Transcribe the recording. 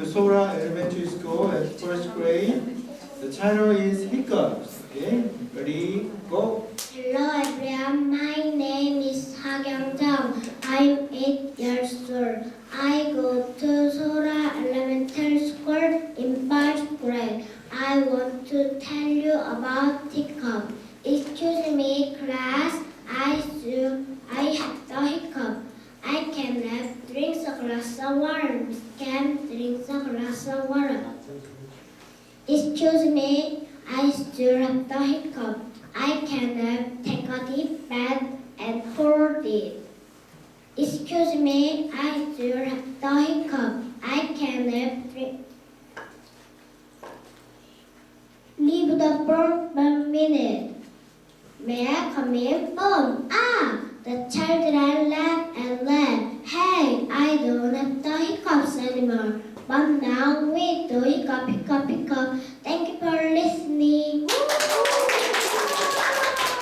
to Sora Elementary School at first grade. The title is Hiccups. Okay, ready, go. Hello everyone, my name is Hakyung. I'm 8 years old. I go to Sora Elementary School in first grade. I want to tell you about hiccup. Excuse me, class. I have the hiccup. I cannot drink a glass of water. Can drink a glass of water. Excuse me, I still have the hiccup. I cannot take a deep breath and hold it. Excuse me, I still have the hiccup. I cannot leave the room 1 minute. May I come in? The children laugh and laugh. Hey, I don't have the hiccups anymore. But now we do hiccup, hiccup, hiccup.